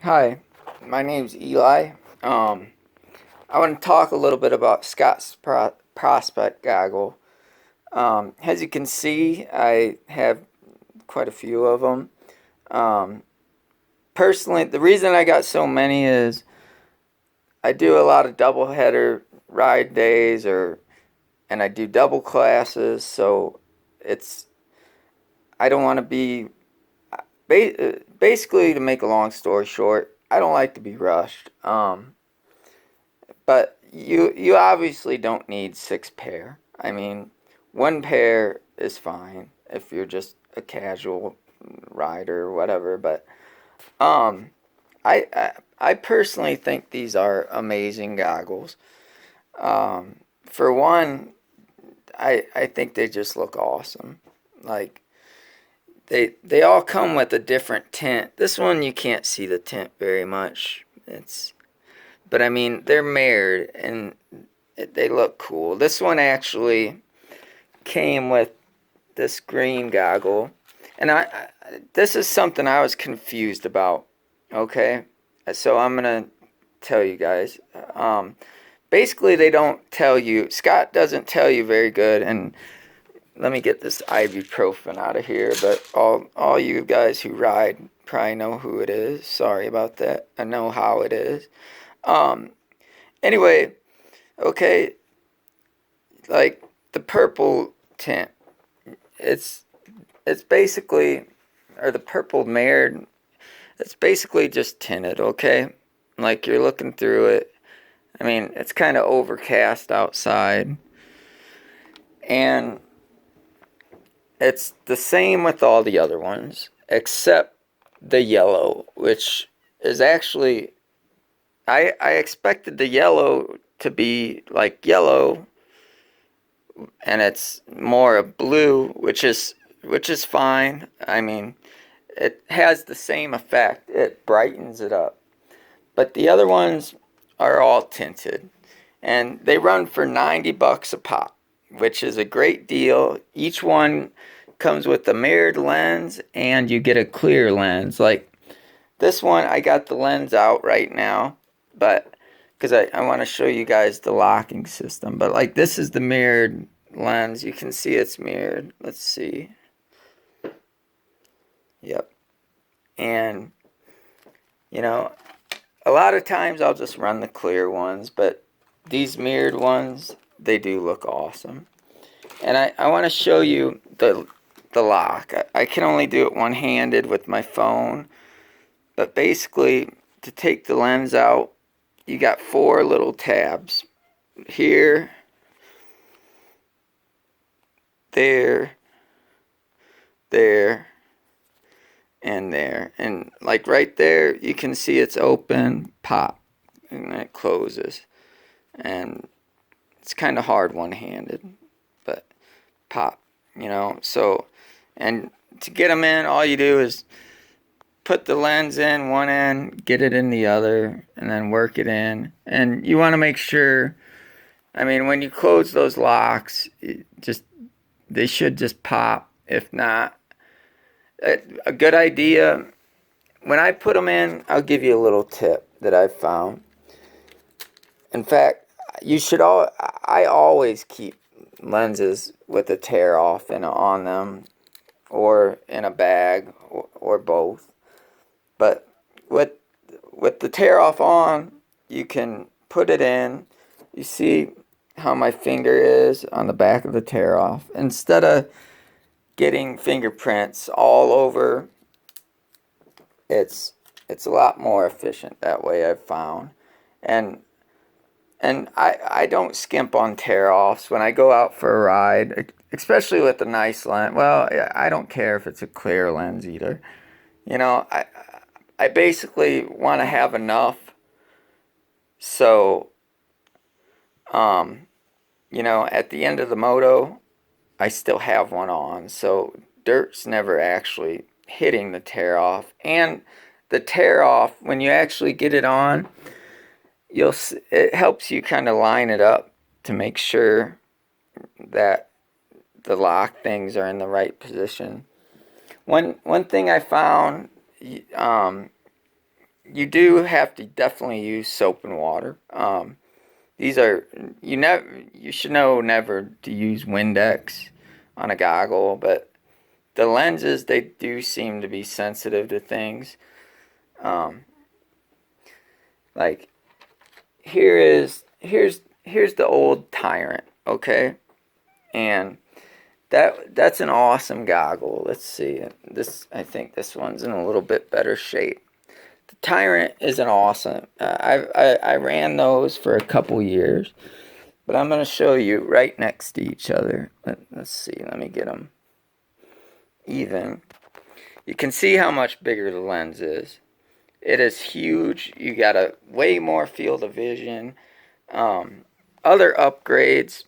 Hi, my name's Eli. I want to talk a little bit about Scott's Prospect goggle. As you can see, I have quite a few of them. Um, Personally, the reason I got so many is I do a lot of double header ride days, and I do double classes. So it's I don't want to be basically, to make a long story short, I don't like to be rushed. But you obviously don't need six pair. I mean, one pair is fine if you're just a casual rider or whatever. But um, I personally think these are amazing goggles. For one, I think they just look awesome. Like they all come with a different tint. This one you can't see the tint very much. But I mean, they're mirrored and they look cool. This one actually came with this green goggle, and this is something I was confused about. Okay, so I'm gonna tell you guys. Basically, they don't tell you. Scott doesn't tell you very good, and let me get this ibuprofen out of here. But all you guys who ride probably know who it is. Sorry about that. I know how it is. Um. Anyway, okay, like the purple tint. It's it's basically, or the purple mirrored. It's basically just tinted. Okay, like you're looking through it. I mean, it's kind of overcast outside, and it's the same with all the other ones except the yellow, which is actually I expected the yellow to be like yellow, and it's more a blue, which is fine. I mean, it has the same effect. It brightens it up. But the other ones are all tinted, and they run for 90 bucks a pop, which is a great deal. Each one comes with a mirrored lens and you get a clear lens. Like this one, I got the lens out right now, but because I want to show you guys the locking system. But like this is the mirrored lens. You can see it's mirrored. Let's see. Yep. And you know, a lot of times I'll just run the clear ones, but these mirrored ones, they do look awesome. And I want to show you the lock. I can only do it one-handed with my phone, but basically to take the lens out, you got four little tabs. Here, there, there, and there. And like right there, you can see it's open, pop, and it closes. And it's kind of hard one-handed, but pop, So, and to get them in, all you do is put the lens in one end, get it in the other, and then work it in. And you want to make sure, I mean, when you close those locks, they should just pop. If not, a good idea. When I put them in, I'll give you a little tip that I've found. In fact, I always keep lenses with a tear off and on them, or in a bag, or both. But with the tear off on, you can put it in. You see how my finger is on the back of the tear off. Instead of getting fingerprints all over, it's it's a lot more efficient that way, I've found. And I don't skimp on tear offs when I go out for a ride, especially with a nice lens. Well, I don't care if it's a clear lens either. You know, I basically want to have enough so um at the end of the moto, I still have one on. So dirt's never actually hitting the tear off. And the tear off, when you actually get it on, it helps you kind of line it up to make sure that the lock things are in the right position. One thing I found, um, you do have to definitely use soap and water. These are you should know never to use Windex on a goggle, but the lenses, they do seem to be sensitive to things. Um, like here's the old Tyrant, okay, and that's an awesome goggle. Let's see this. I think this one's in a little bit better shape. The Tyrant is an awesome. I ran those for a couple years, but I'm gonna show you right next to each other. Let's see. Let me get them even. You can see how much bigger the lens is. It is huge. You got a way more field of vision. Um, Other upgrades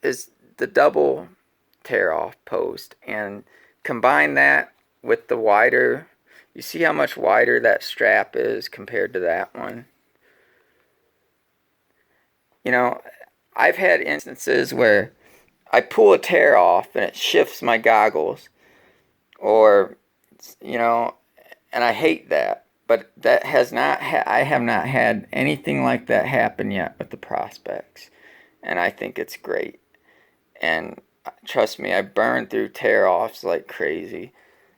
is the double tear off post, and combine that with the wider. You see how much wider that strap is compared to that one? You know, I've had instances where I pull a tear off and it shifts my goggles, or, you know, and I hate that. But that has not, I have not had anything like that happen yet with the Prospects, and I think it's great. And trust me, I burn through tear offs like crazy.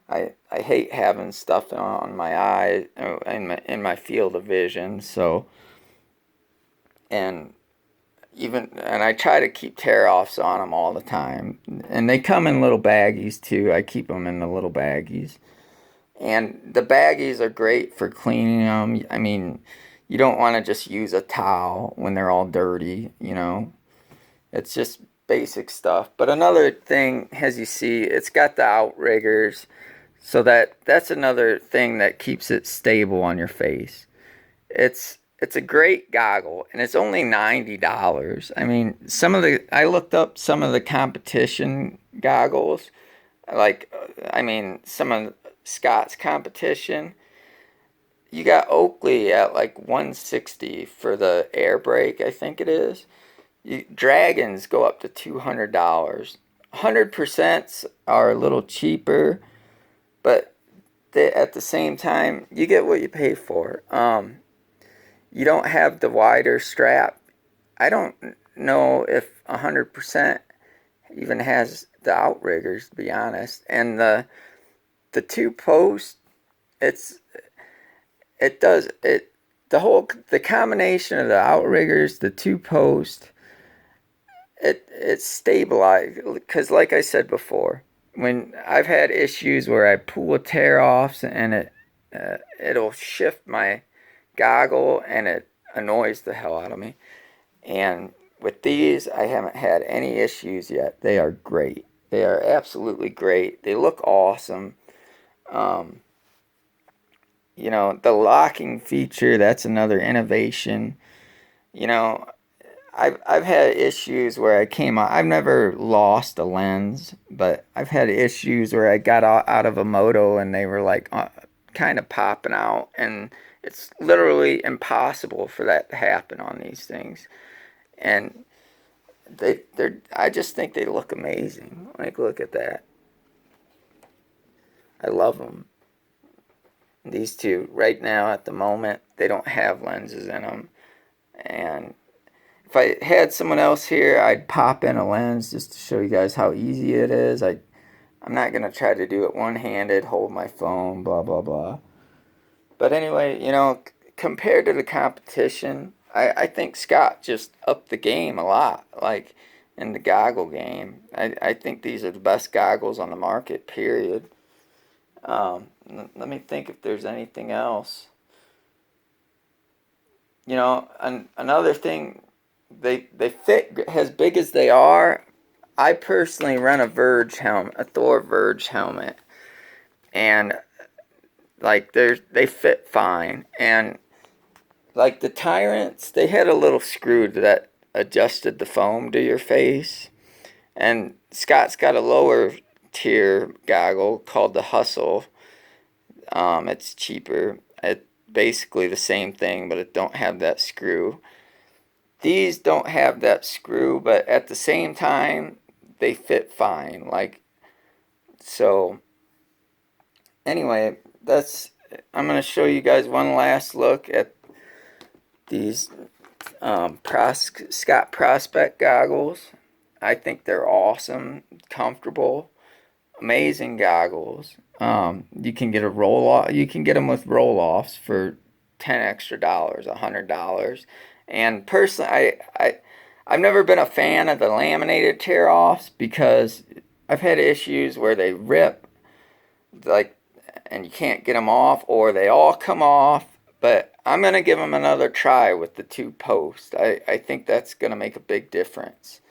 I hate having stuff on my eye, in my field of vision. So, and and I try to keep tear offs on them all the time. And they come in little baggies too. I keep them in the little baggies. And the baggies are great for cleaning them. I mean, you don't want to just use a towel when they're all dirty, you know. It's just basic stuff. But another thing, as you see, it's got the outriggers. So that's another thing that keeps it stable on your face. It's a great goggle, and it's only $90. I mean, I looked up some of the competition goggles, like I mean some of Scott's competition. You got Oakley at like 160 for the air brake, I think it is. Dragons go up to $200. 100% are a little cheaper, but at the same time, you get what you pay for. You don't have the wider strap. I don't know if 100% even has the outriggers, to be honest. And the two post, it's it does it the combination of the outriggers, the two post, it's stabilized, because like I said before, when I've had issues where I pull a tear offs and it'll shift my goggle and it annoys the hell out of me. And with these, I haven't had any issues yet. They are great. They are absolutely great. They look awesome. Um, the locking feature, that's another innovation. You know, I've had issues where I've never lost a lens, but I've had issues where I got out of a moto and they were like kind of popping out, and it's literally impossible for that to happen on these things. And I just think they look amazing. Like, look at that. I love them. These two right now at the moment, they don't have lenses in them, and if I had someone else here, I'd pop in a lens just to show you guys how easy it is. I'm not going to try to do it one-handed, hold my phone, blah, blah, blah. But anyway, compared to the competition, I think Scott just upped the game a lot, like in the goggle game. I think these are the best goggles on the market, period. Let me think if there's anything else. Another thing, they fit as big as they are. I personally run a Thor Verge helmet, and like they fit fine. And like the Tyrants, they had a little screw that adjusted the foam to your face. And Scott's got a lower tier goggle called the Hustle. It's cheaper. It basically the same thing, but it don't have that screw. These don't have that screw, but at the same time, they fit fine. Like, so anyway, I'm going to show you guys one last look at these Scott Prospect goggles. I think they're awesome, comfortable, amazing goggles. You can get a roll off. You can get them with roll offs for $10 extra, $100. And personally, I've never been a fan of the laminated tear offs because I've had issues where they rip, like, and you can't get them off, or they all come off. But I'm gonna give them another try with the two posts. I think that's gonna make a big difference.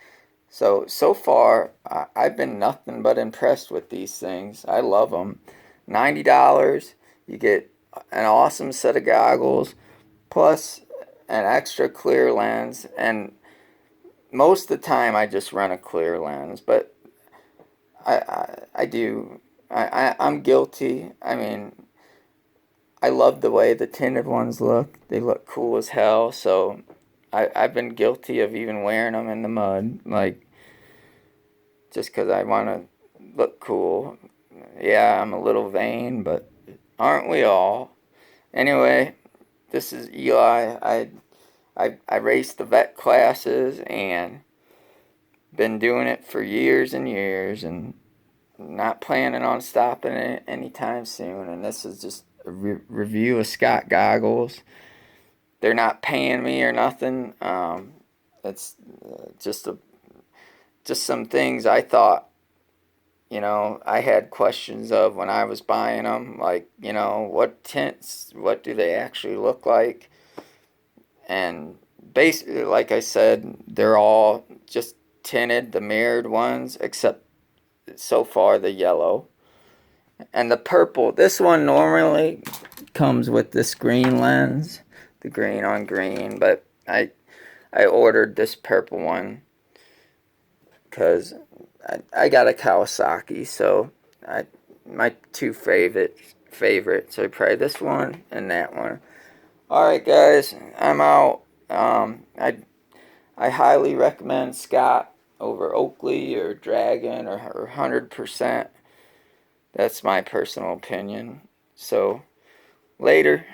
So far, I've been nothing but impressed with these things. I love them. $90, you get an awesome set of goggles, plus an extra clear lens. And most of the time, I just run a clear lens, but I do. I'm guilty. I mean, I love the way the tinted ones look. They look cool as hell. So I've been guilty of even wearing them in the mud, like, just because I want to look cool. Yeah, I'm a little vain, but aren't we all? Anyway, this is Eli. I raced the vet classes and been doing it for years and years, and not planning on stopping it anytime soon. And this is just a review of Scott goggles. They're not paying me or nothing. It's just some things I thought, I had questions of when I was buying them, like, what tints, what do they actually look like? And basically, like I said, they're all just tinted, the mirrored ones, except so far the yellow. And the purple, this one normally comes with this green lens, the green on green, but I ordered this purple one because I got a Kawasaki, so my two favorites are probably this one and that one. All right, guys, I'm out. I highly recommend Scott over Oakley or Dragon or 100%. That's my personal opinion. So later.